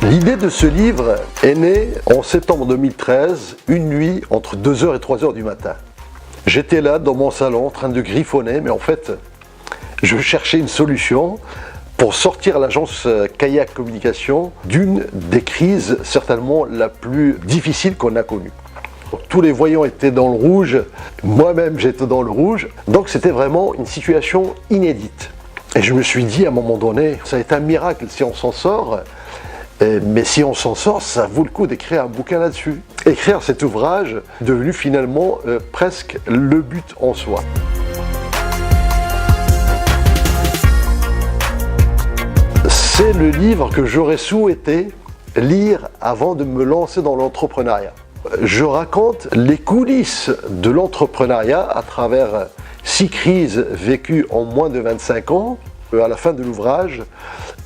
L'idée de ce livre est née en septembre 2013, une nuit entre 2h et 3h du matin. J'étais là dans mon salon en train de griffonner, mais en fait, je cherchais une solution pour sortir l'agence Kayak Communication d'une des crises certainement la plus difficile qu'on a connue. Tous les voyants étaient dans le rouge, moi-même j'étais dans le rouge, donc c'était vraiment une situation inédite. Et je me suis dit à un moment donné, ça va être un miracle si on s'en sort, mais si on s'en sort, ça vaut le coup d'écrire un bouquin là-dessus. Écrire cet ouvrage est devenu finalement presque le but en soi. C'est le livre que j'aurais souhaité lire avant de me lancer dans l'entrepreneuriat. Je raconte les coulisses de l'entrepreneuriat à travers 6 crises vécues en moins de 25 ans. À la fin de l'ouvrage,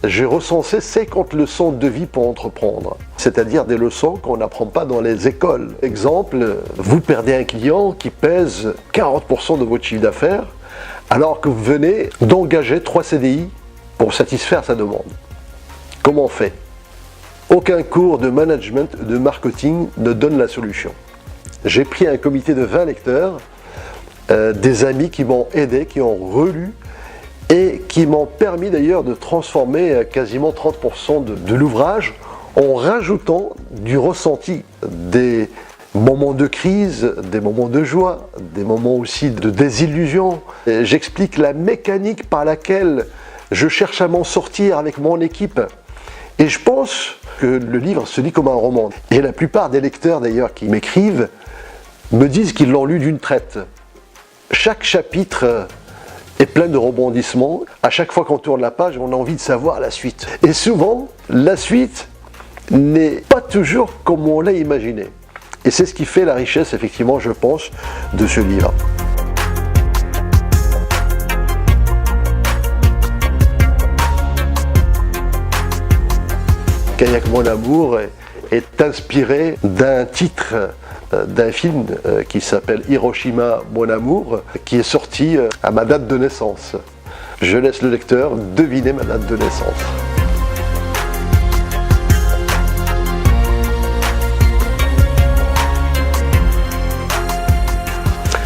j'ai recensé 50 leçons de vie pour entreprendre, c'est-à-dire des leçons qu'on n'apprend pas dans les écoles. Exemple, vous perdez un client qui pèse 40% de votre chiffre d'affaires, alors que vous venez d'engager 3 CDI pour satisfaire sa demande. Comment on fait? Aucun cours de management, de marketing ne donne la solution. J'ai pris un comité de 20 lecteurs, des amis qui m'ont aidé, qui ont relu et qui m'ont permis d'ailleurs de transformer quasiment 30% de l'ouvrage en rajoutant du ressenti, des moments de crise, des moments de joie, des moments aussi de désillusion. J'explique la mécanique par laquelle je cherche à m'en sortir avec mon équipe. Et je pense que le livre se lit comme un roman. Et la plupart des lecteurs d'ailleurs qui m'écrivent me disent qu'ils l'ont lu d'une traite. Chaque chapitre est plein de rebondissements. À chaque fois qu'on tourne la page, on a envie de savoir la suite. Et souvent, la suite n'est pas toujours comme on l'a imaginé. Et c'est ce qui fait la richesse, effectivement, je pense, de ce livre. Kayak Mon Amour est inspiré d'un titre d'un film qui s'appelle Hiroshima Mon Amour, qui est sorti à ma date de naissance. Je laisse le lecteur deviner ma date de naissance.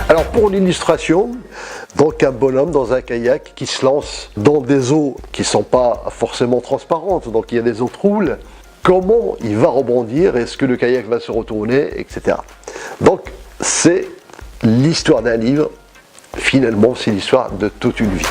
Alors pour l'illustration, donc un bonhomme dans un kayak qui se lance dans des eaux qui ne sont pas forcément transparentes, donc il y a des eaux troubles. Comment il va rebondir, est-ce que le kayak va se retourner, etc. Donc c'est l'histoire d'un livre, finalement c'est l'histoire de toute une vie.